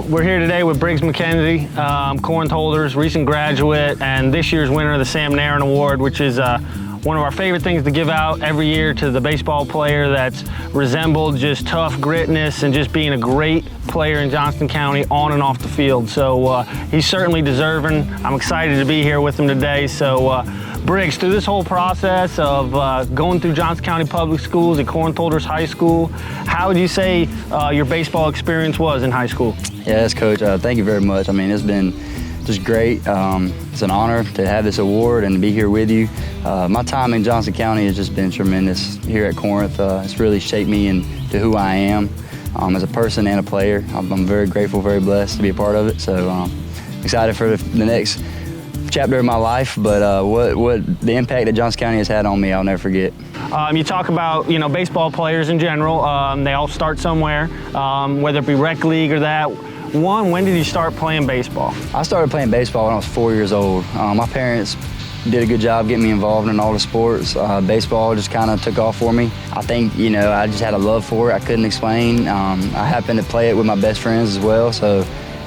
we're here today with Briggs McKenzie, Corinth Holders, recent graduate, and this year's winner of the Sam Narron Award, which is one of our favorite things to give out every year to the baseball player that's resembled just tough gritness and just being a great player in Johnston County on and off the field. So he's certainly deserving. I'm excited to be here with him today. So Briggs, through this whole process of going through Johnston County Public Schools at Corinth Holder High School, how would you say your baseball experience was in high school? Yes, Coach, thank you very much. I mean, it's been just great. It's an honor to have this award and to be here with you. My time in Johnston County has just been tremendous here at Corinth. It's really shaped me into who I am as a person and a player. I'm very grateful, very blessed to be a part of it. So excited for the next chapter of my life, but what the impact that Johnston County has had on me, I'll never forget. You talk about, baseball players in general. They all start somewhere, whether it be rec league or that. When did you start playing baseball? I started playing baseball when I was 4 years old. My parents did a good job getting me involved in all the sports. Baseball just kind of took off for me. I think, I just had a love for it. I couldn't explain. I happened to play it with my best friends as well, so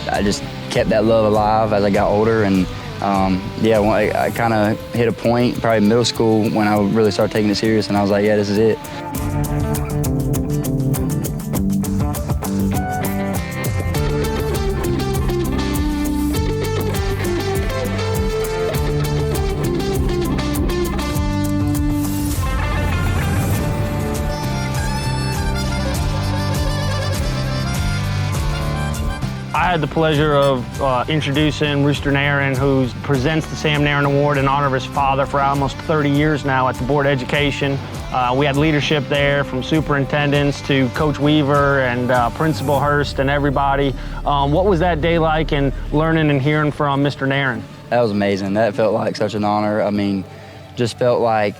I just kept that love alive as I got older. And I kind of hit a point, probably middle school, when I really started taking it serious, and I was like, yeah, this is it. I had the pleasure of introducing Mr. Narron, who presents the Sam Narron Award in honor of his father for almost 30 years now at the Board of Education. We had leadership there, from superintendents to Coach Weaver and Principal Hurst and everybody. What was that day like, and learning and hearing from Mr. Narron? That was amazing. That felt like such an honor. I mean, just felt like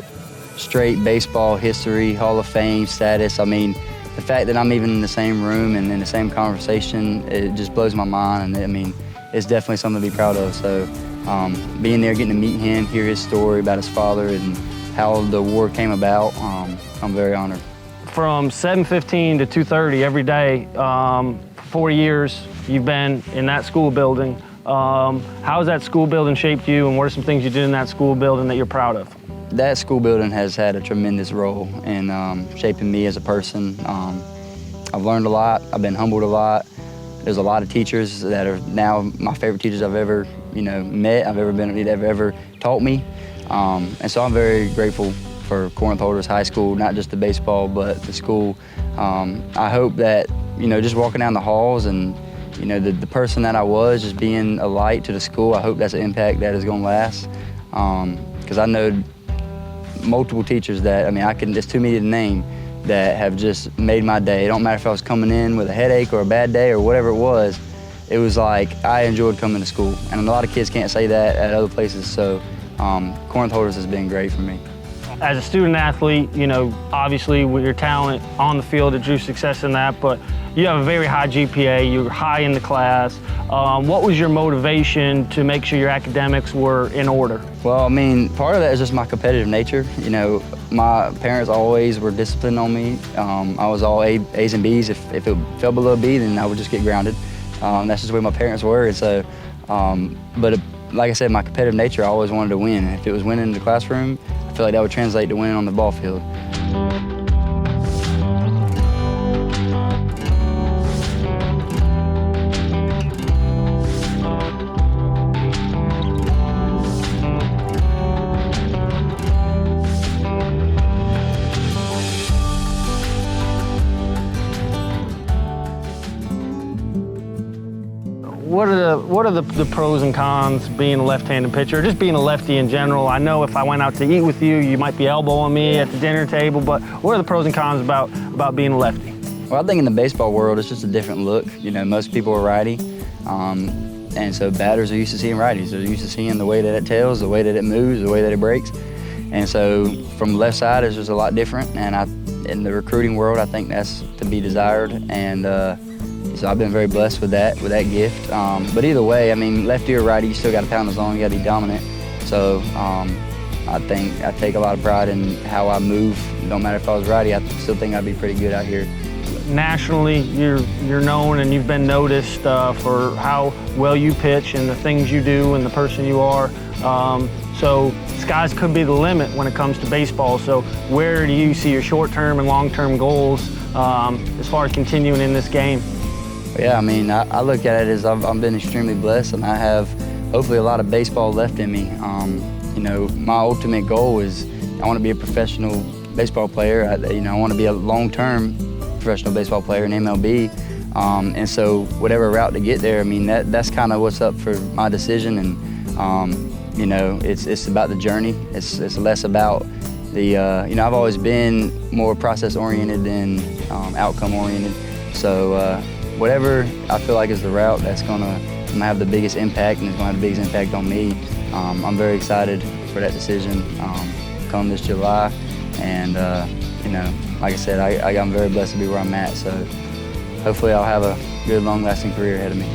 straight baseball history, Hall of Fame status. I mean, the fact that I'm even in the same room and in the same conversation, it just blows my mind. And it's definitely something to be proud of. So being there, getting to meet him, hear his story about his father and how the award came about, I'm very honored. From 7:15 to 2:30 every day, for 4 years, you've been in that school building. How has that school building shaped you, and what are some things you did in that school building that you're proud of? That school building has had a tremendous role in shaping me as a person. I've learned a lot. I've been humbled a lot. There's a lot of teachers that are now my favorite teachers I've ever, met, they've ever taught me. And so I'm very grateful for Corinth Holder High School, not just the baseball, but the school. I hope that, just walking down the halls and, the person that I was, just being a light to the school, I hope that's an impact that is going to last. Because I know multiple teachers that, it's too many to name, that have just made my day. It don't matter if I was coming in with a headache or a bad day or whatever it was like I enjoyed coming to school. And a lot of kids can't say that at other places, so Corinth Holders has been great for me. As a student athlete, obviously with your talent on the field, it drew success in that, but you have a very high GPA, you're high in the class. What was your motivation to make sure your academics were in order? Well, part of that is just my competitive nature. My parents always were disciplined on me. I was all A's and B's. If it fell below B, then I would just get grounded. That's just the way my parents were. And so, like I said, my competitive nature, I always wanted to win. If it was winning in the classroom, I feel like that would translate to winning on the ball field. What are the pros and cons being a left-handed pitcher, or just being a lefty in general? I know if I went out to eat with you, you might be elbowing me at the dinner table, but what are the pros and cons about being a lefty? Well, I think in the baseball world, it's just a different look. Most people are righty, and so batters are used to seeing righties. They're used to seeing the way that it tails, the way that it moves, the way that it breaks. And so from the left side, it's just a lot different. And in the recruiting world, I think that's to be desired. And so I've been very blessed with that gift. But either way, lefty or righty, you still got to pound the zone, you got to be dominant. So I think I take a lot of pride in how I move. No matter if I was righty, I still think I'd be pretty good out here. nationally you're known and you've been noticed for how well you pitch and the things you do and the person you are. So skies could be the limit when it comes to baseball. So where do you see your short-term and long-term goals as far as continuing in this game? Yeah, I mean, I look at it as I've been extremely blessed, and I have hopefully a lot of baseball left in me. You know, my ultimate goal is I want to be a professional baseball player. I want to be a long-term professional baseball player in MLB. And so whatever route to get there, I mean, that's kind of what's up for my decision. And you know, it's about the journey. It's less about the, you know, I've always been more process-oriented than outcome-oriented. So whatever I feel like is the route that's gonna have the biggest impact and is gonna have the biggest impact on me, I'm very excited for that decision come this July. And you know, like I said, I'm very blessed to be where I'm at. So hopefully I'll have a good, long-lasting career ahead of me.